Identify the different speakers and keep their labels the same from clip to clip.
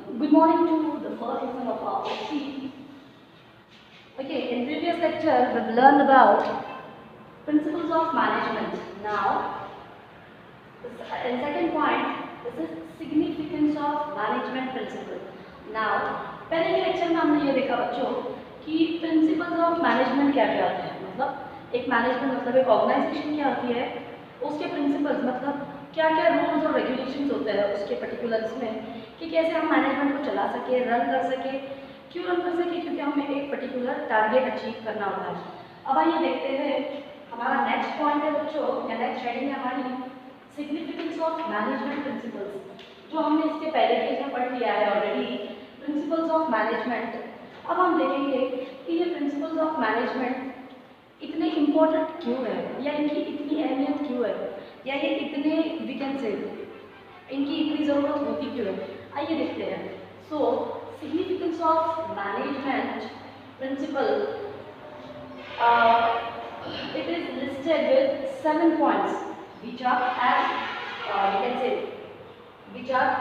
Speaker 1: Good morning to the first lesson of our OC. Okay, in previous lecture we've learned about principles of management. Now, in second point, this is significance of management principle. Now, पहले के lecture में हमने ये देखा बच्चों कि principles of management क्या क्या होते हैं, मतलब एक मैनेजमेंट मतलब एक ऑर्गेनाइजेशन क्या होती है, उसके प्रिंसिपल्स मतलब क्या क्या रूल्स और रेगुलेशंस होते हैं उसके पर्टिकुलर्स में, कि कैसे हम मैनेजमेंट को चला सके, रन कर सके। क्यों रन कर सके? क्योंकि हमें एक पर्टिकुलर टारगेट अचीव करना होता है। अब आइए देखते हैं हमारा नेक्स्ट पॉइंट है बच्चों, या नेक्स्ट हेडिंग है हमारी सिग्निफिकेंस ऑफ मैनेजमेंट प्रिंसिपल्स, जो हमने इसके पहले पेज में पढ़ लिया है ऑलरेडी, प्रिंसिपल्स ऑफ मैनेजमेंट। अब हम देखेंगे कि ये प्रिंसिपल्स ऑफ मैनेजमेंट इतने इम्पोर्टेंट क्यों है, या इनकी इतनी अहमियत क्यों है, या ये इतने वी कैन से इनकी इतनी ज़रूरत होती क्यों है। आइए देखते हैं। So significance of management principle, it is listed with 7 points which are as you can say which are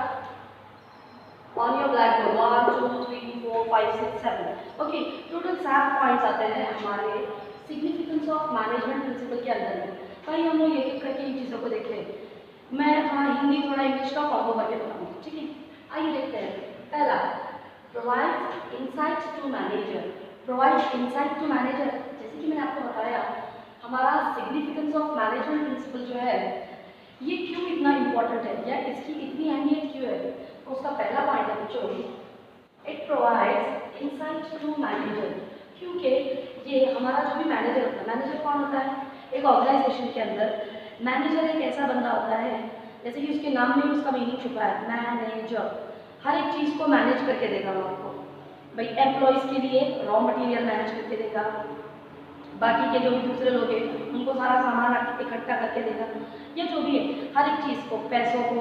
Speaker 1: on your blackboard 1 2 3 4 5 6 7 okay, total 7 points आते हैं हमारे सिग्निफिकेंस ऑफ मैनेजमेंट प्रिंसिपल के अंदर में। कहीं हम लोग एक एक करके इन चीज़ों को देखें। मैं थोड़ा हिंदी थोड़ा इंग्लिश का कॉम्बो करके बताऊँ, ठीक है। आइए देखते हैं। पहला, provide insights to manager. Provide insight to manager, जैसे कि मैंने आपको बताया हमारा सिग्निफिकेंस ऑफ मैनेजमेंट प्रिंसिपल जो है ये क्यों इतना इम्पोर्टेंट है, या इसकी इतनी अहमियत क्यों है। तो उसका पहला पॉइंट है बच्चों, it provides insight to manager. क्योंकि ये हमारा जो भी मैनेजर होता है, मैनेजर कौन होता है एक ऑर्गेनाइजेशन के अंदर। मैनेजर एक ऐसा बंदा होता है, जैसे कि उसके नाम में उसका मीनिंग छुपा है, मैनेजर। हर एक चीज़ को मैनेज करके देगा वो आपको। भाई एम्प्लॉयज़ के लिए रॉ मटेरियल मैनेज करके देगा, बाकी के जो भी दूसरे लोग हैं उनको सारा सामान इकट्ठा करके देगा, या जो भी है हर एक चीज़ को, पैसों को,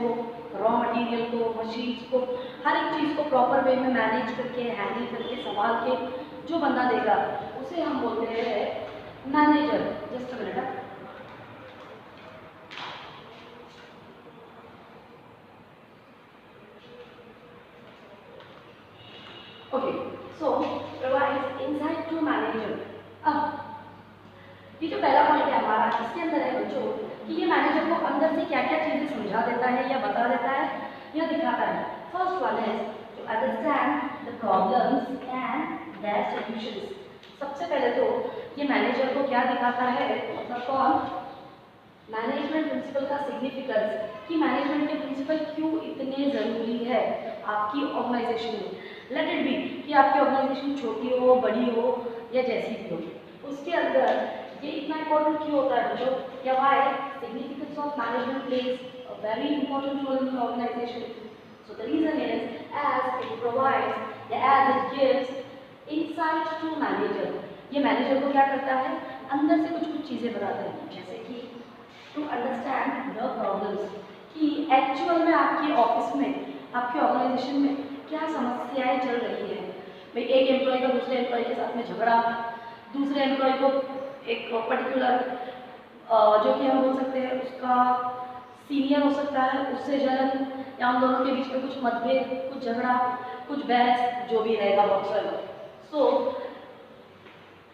Speaker 1: रॉ मटेरियल को, मशीन्स को, हर एक चीज़ को प्रॉपर वे में मैनेज करके, हैंडल करके, संभाल के जो बंदा देगा उसे हम बोलते हैं manager. Just a minute. Okay, so provides insight to manager. अब ये जो पहला पॉइंट है हमारा, इसके अंदर है बच्चों कि ये मैनेजर को अंदर से क्या क्या चीज़ें समझा देता है, या बता देता है, या दिखाता है। फर्स्ट वन है to understand the problems and their solutions. सबसे पहले तो ये मैनेजर को क्या दिखाता है, मतलब कौन, मैनेजमेंट प्रिंसिपल का सिग्निफिकेंस, कि मैनेजमेंट के प्रिंसिपल क्यों इतने ज़रूरी है आपकी ऑर्गेनाइजेशन में। लेट इट बी कि आपकी ऑर्गेनाइजेशन छोटी हो, बड़ी हो, या जैसी भी हो, उसके अंदर ये इतना इम्पोर्टेंट क्यों होता है बच्चों, या why significance of management plays a very important role in organisation. So the reason is as it provides या as it gives insight to manager. ये मैनेजर को क्या करता है, अंदर से कुछ कुछ चीज़ें बताते हैं, जैसे कि टू अंडरस्टैंड द प्रॉब्लम्स, कि एक्चुअल में आपकी ऑफिस में, आपकी ऑर्गेनाइजेशन में क्या समस्याएं चल रही है। भाई एक एम्प्लॉय का दूसरे एम्प्लॉय के साथ में झगड़ा, दूसरे एम्प्लॉय को एक पर्टिकुलर जो कि हम बोल सकते हैं उसका सीनियर हो सकता है, उससे जलन, या उन दोनों के बीच में कुछ मतभेद, कुछ झगड़ा, कुछ बहस, जो भी रहेगा बहुत सारा। So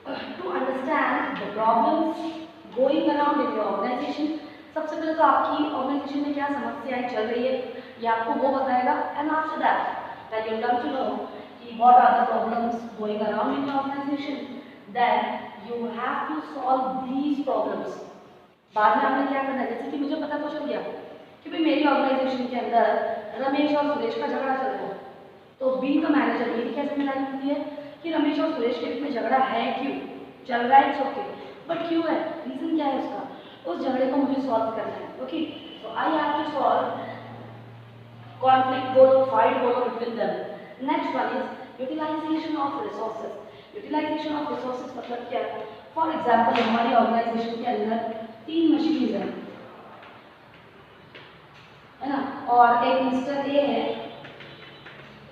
Speaker 1: to understand the problems going around in your organisation, सबसे पहले तो आपकी ऑर्गेनाइजेशन में क्या समस्याएं चल रही है ये आपको वो बताएगा। And after that when you come to know कि what are the problems going around in your organisation, then you have to solve these problems। बाद में आपने क्या करना है, जैसे कि मुझे पता तो चल गया कि भाई मेरी ऑर्गेनाइजेशन के अंदर रमेश और सुरेश का झगड़ा चल रहा है, तो बीइंग द मैनेजर मेरी क्या जिम्मेदारी होती है कि रमेश और सुरेश के बीच में झगड़ा है, क्यों चल रहा है, इट्स ओके, बट क्यों है, रीजन क्या है उसका, उस झगड़े को मुझे सॉल्व करना है। Okay, so I have to solve conflict बोलो, फाइट बोलो between them. Next one is utilization of resources. Utilization of resources मतलब क्या है, फॉर एग्जाम्पल हमारी ऑर्गेनाइजेशन के अंदर 3 मशीन्स हैं, है ना, और एक मिस्टर ए है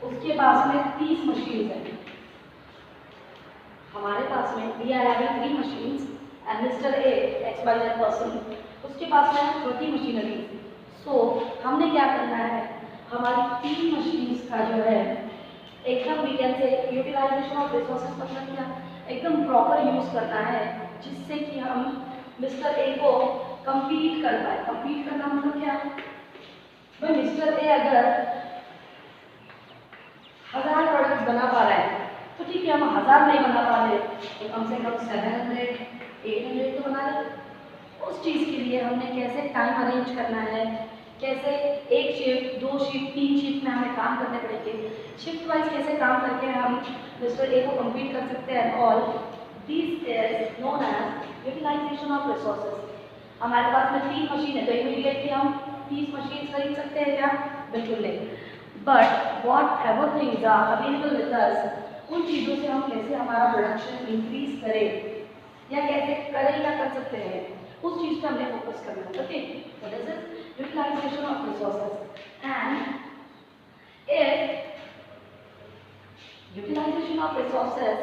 Speaker 1: उसके पास में 30 मशीन्स हैं। हमारे पास में we are having 3 machines and mister a XYZ person उसके पास में 30 मशीनरी। सो हमने क्या करना है, हमारी 3 मशीन्स का जो है एकदम we can say utilization of resources मतलब क्या, एकदम प्रॉपर यूज़ करना है जिससे कि हम मिस्टर ए को कंपीट कर पाए। कंपीट करना मतलब क्या, भाई मिस्टर ए अगर 1000 प्रोडक्ट्स बना पा रहा है तो ठीक है, हम 1000 नहीं बना पा रहे तो कम से कम 700 800 तो बना रहे। उस चीज़ के लिए हमने कैसे टाइम अरेंज करना है, कैसे एक शिफ्ट 2 शिफ्ट 3 शिफ्ट में हमें काम करने पड़ेंगे, शिफ्ट वाइज कैसे काम करके हम मिस्टर ए को कम्पीट कर सकते हैं। All this is known as utilization of resources. हमारे पास में 3 मशीन है तो इमीडिएटली हम 30 मशीन खरीद सकते हैं क्या, बिल्कुल नहीं। But whatever things are available with us, उन चीज़ों से हम कैसे हमारा प्रोडक्शन इंक्रीज करें या कैसे करें या कर सकते हैं, उस चीज़ पे हमने फोकस करना है। Okay, so this is utilization of resources and if utilization of resources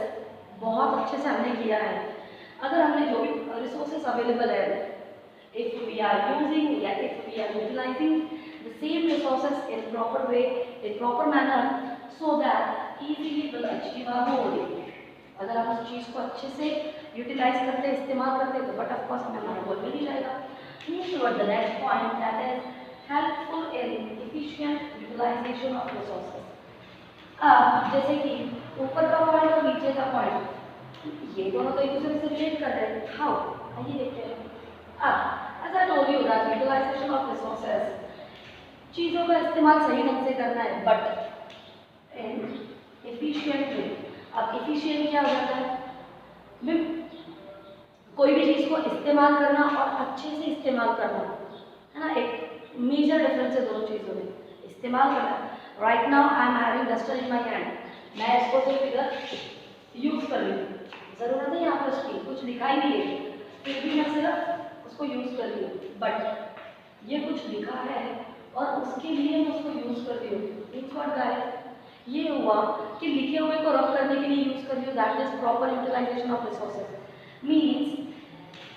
Speaker 1: बहुत अच्छे से हमने किया है, अगर हमने जो भी रिसोर्सेज अवेलेबल है, if we are using या if we are utilizing the same resources in proper way, in proper manner, so that easily will achieve our goal। अगर हम उस चीज़ को अच्छे से यूटिलाइज करते हैं, इस्तेमाल करते हैं तो बट ऑफ कोर्स हमें हमारा गोल मिल ही जाएगा। Move toward the next point that is helpful in efficient utilization of resources. अब जैसे कि ऊपर का पॉइंट और नीचे का पॉइंट, ये दोनों तो एक दूसरे से रिलेट कर रहे हैं। हाउ, आइए देखते हैं। अब as I told you that utilization of resources, चीज़ों का इस्तेमाल सही ढंग से करना है बट इन एफिशिएंट वे। अब एफिशिएंट क्या हो जाता है, कोई भी चीज़ को इस्तेमाल करना और अच्छे से इस्तेमाल करना है ना, एक मेजर डिफरेंस है दोनों चीज़ों में। इस्तेमाल करना, right now I am having duster in my hand, मैं इसको सिर्फ इधर यूज़ कर रही हूँ, ज़रूरत नहीं यहाँ पर उसकी कुछ दिखाई नहीं है, फिर भी मैं सिर्फ उसको यूज़ कर रही हूँ। बट ये कुछ लिखा है और उसके लिए मैं उसको यूज़ कर रही हूँ। मीन्स व्हाट गाइस, ये हुआ कि लिखे हुए को रब करने के लिए यूज़ कर रही हूँ, that is proper utilization of resources. Means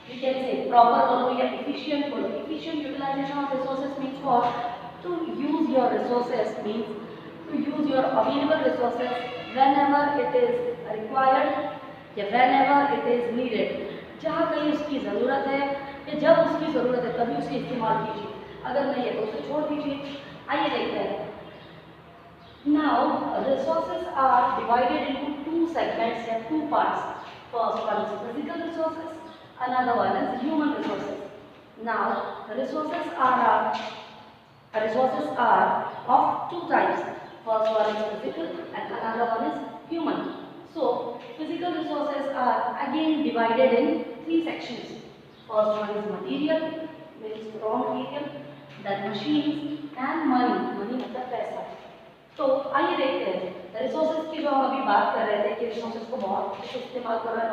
Speaker 1: we can say proper बोलो या efficient बोलो, efficient utilization of resources means what, to use your resources means to use your available resources whenever it is required या whenever it is needed। जहाँ कहीं उसकी ज़रूरत है या जब उसकी ज़रूरत है तभी उसे इस्तेमाल कीजिए, अगर नहीं है तो उसे छोड़ दीजिए। आइए देखते हैं। Now resources are divided into 2 segments या 2 parts। First one is physical resources, another one is human resources। Now resources are of 2 types। First one is physical and another one is human। So physical resources are again divided in 3 sections। First one is material, means raw material, then machines and money। money मतलब पैसा। तो आइए देखते हैं resources की जो हम अभी बात कर रहे थे कि रिसोर्सेज को बहुत अच्छे से इस्तेमाल कर रहे हैं,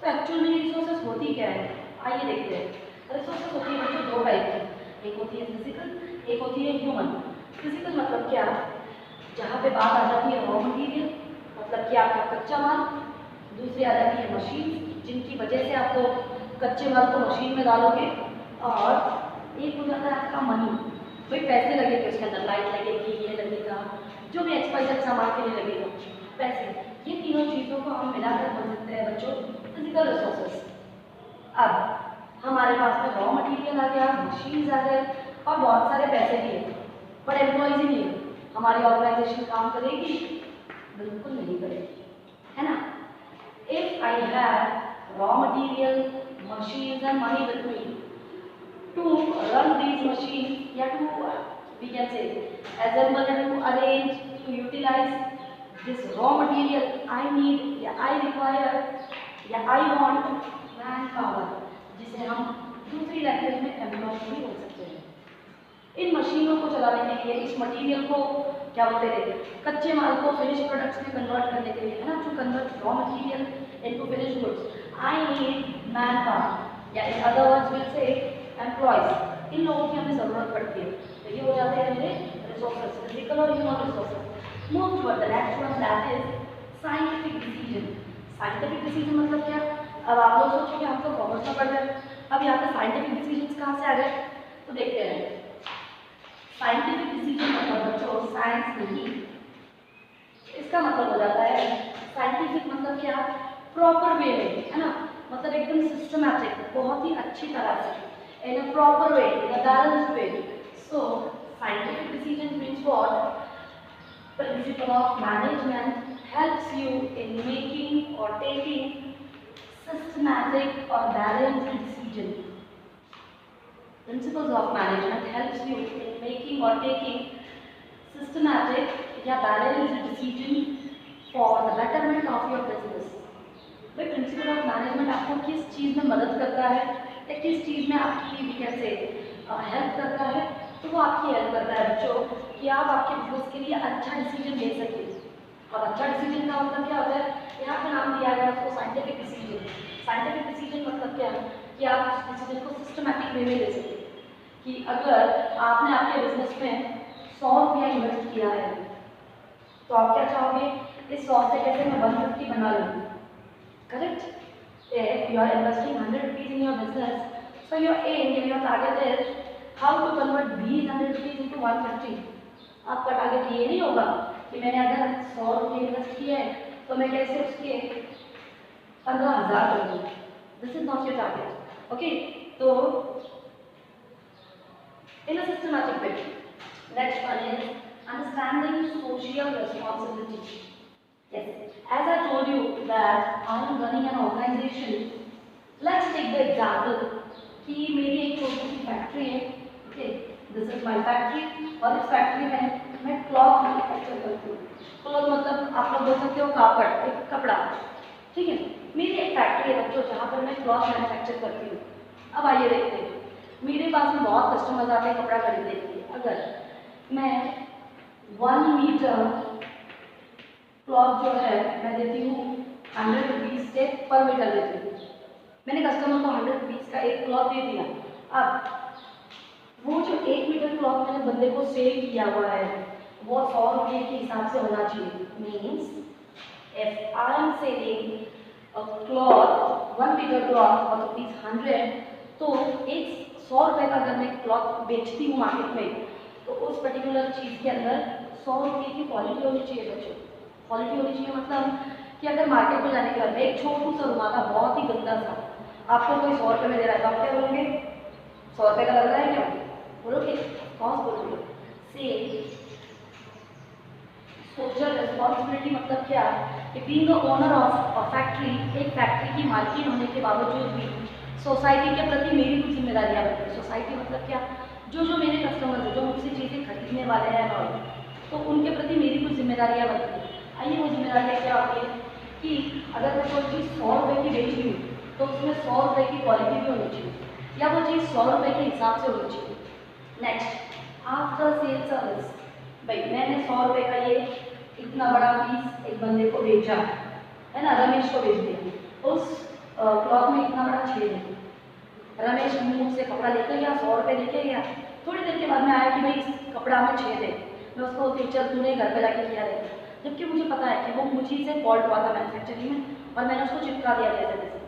Speaker 1: तो एक्चुअल में रिसोर्सेज होती क्या है, आइए देखते हैं। रिसोर्सेज होती है बच्चों 2 टाइप की, एक होती है फिजिकल, एक होती है ह्यूमन। फिजिकल मतलब क्या, जहाँ पे बात आ जाती है रॉ मटीरियल मतलब कि आपका कच्चा माल, दूसरी आ जाती है मशीन जिनकी वजह से आपको कच्चे माल को मशीन में डालोगे, और एक हो जाता है आपका मनी, कोई पैसे लगेंगे उसके अंदर, लाइट लगेगी, ये लगेगा, जो भी एक्सपाइजर सामान के लिए लगेगा पैसे। ये तीनों चीज़ों को हम मिलाकर बोल सकते हैं बच्चों फिजिकल रिसोर्सेज। अब हमारे पास में रॉ मटेरियल आ गया, मशीन्स आ गए और बहुत सारे पैसे भी हैं, पर एम्प्लॉयज ही नहीं है। हमारी ऑर्गेनाइजेशन काम करेगी, बिल्कुल नहीं करेगी, है ना। If I have raw material, machines and money with me to run these machines या to we can say assemble and to arrange to utilize this raw material, I need या I require या I want manpower, जिसे हम दूसरी language में employ भी बोल सकते हैं। इन मशीनों को चलाने के लिए, इस मटेरियल को क्या बोलते हैं, कच्चे माल को फिनिश प्रोडक्ट्स में कन्वर्ट करने के लिए, है ना, to convert raw material into finish goods, I need manpower या in other words will say employees. इन लोगों की हमें ज़रूरत पड़ती है, तो ये हो जाते हैं मेरे रिसोर्सेज, फिजिकल और human resources. Move toward the next one that is scientific decision. Scientific decision मतलब क्या, अब आप लोग सोचोगे हम तो कॉमर्स में पढ़ रहे हैं, अब यहाँ पे साइंटिफिक डिसीजन कहाँ से आ गए, तो देखते हैं। साइंटिफिक डिसीजन मतलब बच्चों साइंस नहीं, इसका मतलब हो जाता है साइंटिफिक मतलब क्या, प्रॉपर वे में, है ना, मतलब एकदम सिस्टमैटिक, बहुत ही अच्छी तरह से, in a proper way, in a balanced way. So scientific decision means what, principle of management helps you in making or taking systematic or balanced decision. Principles of management helps you in making or taking systematic या balanced decision for the betterment of your business. भाई principle of management आपको किस चीज़ में मदद करता है या किस चीज़ में आपकी कैसे हेल्प करता है, तो वो आपकी हेल्प करता है बच्चों कि आप आपके बिजनेस के लिए अच्छा डिसीजन ले सकें। और अच्छा डिसीजन का मतलब क्या होता है, यहाँ पे नाम दिया गया उसको साइंटिफिक डिसीजन। साइंटिफिक डिसीजन मतलब क्या है कि आप उस डिसीजन को सिस्टमैटिक वे में ले सकें। कि अगर आपने आपके बिजनेस में 100 रुपया इन्वेस्ट किया है तो आप क्या चाहोगे, इस 100 से कैसे मैं 150 बना लूँ, correct? If you are investing 100 rupees in your business, so your aim and your target is how to convert these 100 rupees into 150. आपका टारगेट ये नहीं होगा कि मैंने अगर 100 रुपये इन्वेस्ट किए हैं तो मैं कैसे उसके 15,000 कर दूँ। This is not your target, okay? तो in a systematic way. Next one is understanding social responsibility. Yes, as I told you that I am running an organization. Let's take the example कि मेरी एक छोटी सी factory है, okay, this is my factory, और इस factory में मैं cloth manufacture करती हूँ। क्लॉथ मतलब आप लोग बोल सकते हो कापड़, एक कपड़ा, ठीक है? मेरी एक फैक्ट्री है बच्चों जहाँ पर मैं क्लॉथ मैन्युफैक्चर करती हूँ। अब आइए देखते हैं, मेरे पास में बहुत कस्टमर्स आते हैं कपड़ा खरीदने के लिए। अगर मैं 1 मीटर क्लॉथ जो है मैं देती हूँ 100 रुपीज़ से पर मीटर देती हूँ। मैंने कस्टमर को 100 रुपीज़ का एक क्लॉथ दे दिया। अब वो जो 1 मीटर क्लॉथ मैंने बंदे को सेल किया हुआ है वो 100 रुपये के हिसाब से होना चाहिए। Means if I am selling a cloth 1 metre cloth for ₹100, तो एक 100 रुपये का अगर मैं क्लॉथ बेचती हूँ मार्केट में तो उस पर्टिकुलर चीज़ के अंदर 100 रुपये की क्वालिटी होनी चाहिए बच्चों। क्वालिटी होनी चाहिए मतलब कि अगर मार्केट में जाने के बाद एक छोटू सा रुमाल था बहुत ही गंदा सा, आपको कोई 100 रुपये में दे रहा है तो आप क्या बोलोगे, 100 रुपये का लग रहा है क्या, बोलोगे? कौन बोलोगे? से सोशल रिस्पॉन्सिबिलिटी मतलब क्या कि being the owner of a factory, एक फैक्ट्री की मालकिन होने के बावजूद भी सोसाइटी के प्रति मेरी कुछ जिम्मेदारियाँ बनती हैं। सोसाइटी मतलब क्या, जो मेरे कस्टमर हैं जो मुझसे चीज़ें खरीदने वाले हैं और तो उनके प्रति मेरी कुछ जिम्मेदारियाँ बनती हैं। आइए वो जिम्मेदारियाँ क्या होती है कि अगर मैं कोई चीज़ 100 रुपये की बेच रही हूँ तो उसमें 100 रुपये की क्वालिटी भी होनी चाहिए या वो चीज़ 100 रुपये के हिसाब से होनी चाहिए। नेक्स्ट, आफ्टर सेल सर्विस, भाई मैंने 100 रुपये का ये इतना बड़ा पीस एक बंदे को बेचा है ना, रमेश को बेच दिया, उस क्लॉथ में इतना बड़ा छेद है, रमेश मुझसे कपड़ा लेकर गया, 100 रुपये लेके गया, थोड़ी देर के बाद में आया कि भाई इस कपड़ा में छेद है, मैं उसको टीचर तूने घर पे लाके किया रहेगा, जबकि मुझे पता है कि वो मुझी से फॉल्ट हुआ था मैन्युफैक्चरिंग में और मैंने उसको चिपका दिया जैसे तैसे।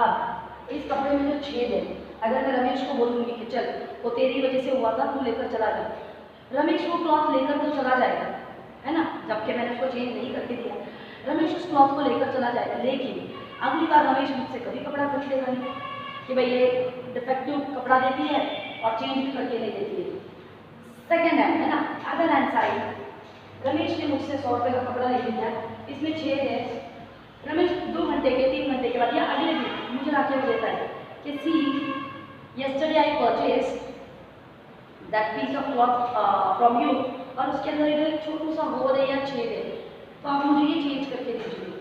Speaker 1: अब इस कपड़े में जो छेद है, अगर मैं रमेश को बोलूँगी कि चल वो तेरी वजह से हुआ था, तू लेकर चला जा, रमेश वो क्लॉथ लेकर तो चला जाएगा, है ना, जबकि मैंने उसको चेंज नहीं करके दिया, रमेश उस क्लॉथ को लेकर चला जाएगा, लेकिन अगली बार रमेश मुझसे कभी कपड़ा खरीदेगा नहीं कि भाई ये डिफेक्टिव कपड़ा देती है और चेंज भी करके नहीं देती है। सेकेंड है ना, अदर हैंड साइड, रमेश ने मुझसे 100 रुपये का कपड़ा ले लिया, इसमें छेद है, रमेश 2 घंटे के 3 घंटे के बाद या अगले दिन मुझे आके वो देता है कि सी yesterday I purchased that piece of cloth from you, और उसके अंदर इधर एक छोटू सा होल है या छेद है, तो आप मुझे ये चेंज करके दीजिए।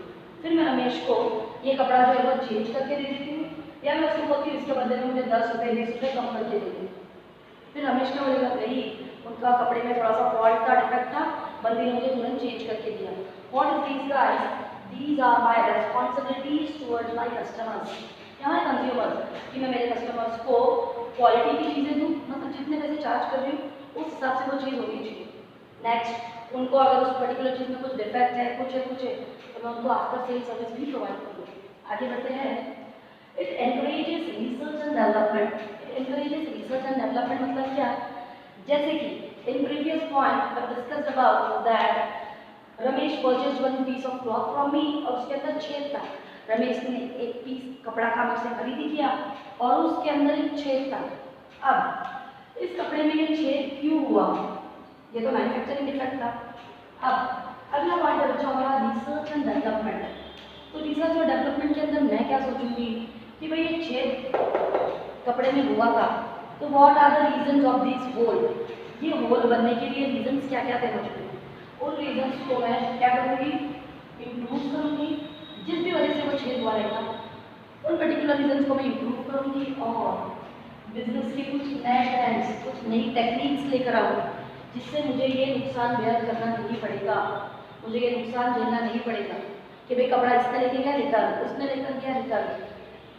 Speaker 1: फिर मैं रमेश को ये कपड़ा जो है वो चेंज करके दे देती हूँ या मैं उसको बोलती हूँ इसके बदले में मुझे 10 रुपये 20 रुपये कम करके दे दी। फिर रमेश क्या बोलेगा, नहीं उनका कपड़े में थोड़ा सा फॉल्ट था, डिफेक्ट था, बंदी ने मुझे तुरंत चेंज करके दिया। What is these guys, these are my responsibilities towards my customers, यहाँ कंज्यूमर्स, कि मैं मेरे कस्टमर्स को क्वालिटी की चीज़ें दूँ, मतलब जितने पैसे चार्ज कर रही हूँ उस हिसाब से वो चीज़ होनी चाहिए। नेक्स्ट, उनको अगर उस पर्टिकुलर चीज़ में कुछ डिफेक्ट है कुछ तो मैं उनको आफ्टर सेल सर्विस भी प्रोवाइड करूँ। आगे बढ़ते हैं, it encourages research and development. It encourages research and development मतलब क्या, जैसे कि In previous point, I've discussed about that Ramesh purchase one piece of cloth from me और उसके अंदर छेद था। रमेश ने एक पीस कपड़ा का मुझसे खरीदी किया और उसके अंदर एक छेद था। अब इस कपड़े में ये छेद क्यों हुआ? ये तो मैन्युफैक्चरिंग डिफेक्ट था। अब अगला पॉइंट है बच्चों हमारा रिसर्च एंड डेवलपमेंट। तो रिसर्च और डेवलपमेंट के अंदर मैं क्या सोचूंगी कि भाई ये छेद कपड़े में हुआ था, तो what are the reasons of this hole? ये होल बनने के लिए रीजंस क्या क्या थे बच्चों? उन रीजंस को मैं क्या करूँगी? इम्प्रूव करूँगी। जिस भी वजह से वो छेद हुआ रहेगा उन पर्टिकुलर रीजंस को मैं इम्प्रूव करूँगी और बिजनेस के कुछ नए ट्रेंड्स, कुछ नई टेक्निक्स लेकर आऊँगी जिससे मुझे ये नुकसान बेयर करना नहीं पड़ेगा, मुझे ये नुकसान झेलना नहीं पड़ेगा कि भाई कपड़ा इसने लेके गया रिटर्न, उसने लेकर गया return.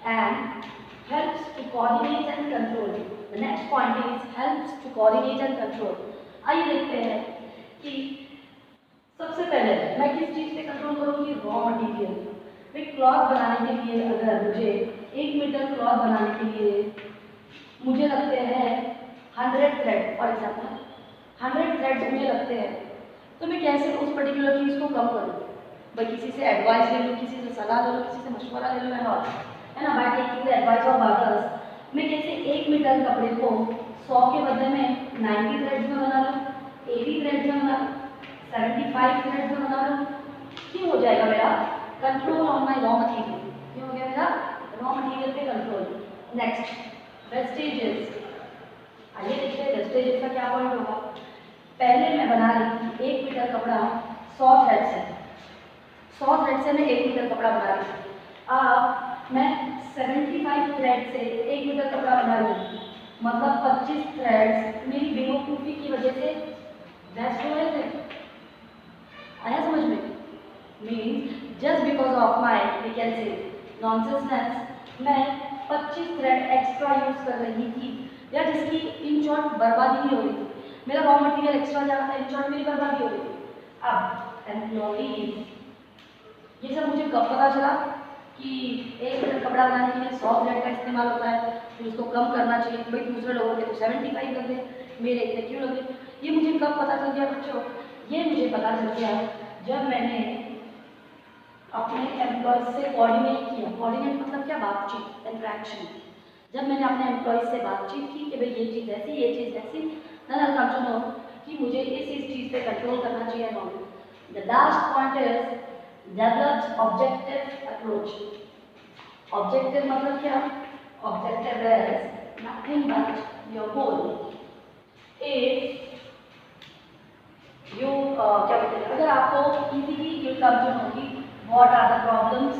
Speaker 1: And helps to coordinate and control. The next point is helps to coordinate and control. आइए देखते हैं कि सबसे पहले मैं किस चीज़ पे कंट्रोल करूँगी? Raw material. भाई क्लॉथ बनाने के लिए अगर मुझे 1 मीटर क्लॉथ बनाने के लिए मुझे लगते हैं 100 थ्रेड, फॉर एग्जाम्पल 100 थ्रेड्स मुझे लगते हैं, तो मैं कैसे उस पर्टिकुलर चीज़ को कम करूँ? भाई किसी से एडवाइस ले लूँ, किसी से सलाह ले लूँ, किसी से मशवरा ले लूँ है ना, by taking the advice of others. मैं कैसे 1 मीटर कपड़े को 100 के बदले में 90 थ्रेड्स में बना लूँ, 80 थ्रेड्स में बना लूँ, 75 थ्रेड्स में बना लूँ? क्यों हो जाएगा मेरा control on my raw material? क्यों हो गया मेरा रॉ मटीरियल पे कंट्रोल? Next vestiges. आइए देखते हैं वेस्टेजेस का क्या पॉइंट होगा। पहले मैं बना रही थी 1 मीटर कपड़ा 100 थ्रेड से, 100 थ्रेड से मैं 1 मीटर कपड़ा बना रही थी। अब मैं 75 थ्रेड से 1 मीटर कपड़ा बना रही हूँ, मतलब 25 थ्रेड्स मेरी बेवकूफ़ी की वजह से वेस्ट हो रहे थे। आया समझ में? Means just because of my we can say nonsenseness मैं 25 थ्रेड एक्स्ट्रा यूज़ कर रही थी, या जिसकी इन शॉर्ट बर्बादी ही हो रही थी, मेरा रॉ मटेरियल एक्स्ट्रा जा रहा था, इन शॉर्ट मेरी बर्बादी हो रही थी। अब एम्प्लॉइज, ये सब मुझे कब पता चला कि 1 मीटर कपड़ा बनाने के लिए 100 थ्रेड का इस्तेमाल होता है, तो उसको कम करना चाहिए। भाई दूसरे लोगों के तो 75 कर दे, मेरे इतने क्यों लगे? ये मुझे कब पता चल गया बच्चों? ये मुझे पता चल गया जब मैंने अपने एम्प्लॉयज से कोऑर्डिनेट किया। कोऑर्डिनेट मतलब क्या? बातचीत, इंटरेक्शन। जब मैंने अपने एम्प्लॉयज से बातचीत की कि भाई ये चीज़ ऐसी, ये चीज़ ऐसी, then I come to know कि मुझे इस चीज़ पे कंट्रोल करना चाहिए। The last point is develops objective approach. Objective मतलब क्या? Objective is nothing but your goal. If you क्या बोलते हैं, अगर आपको easily you come to know कि what are the problems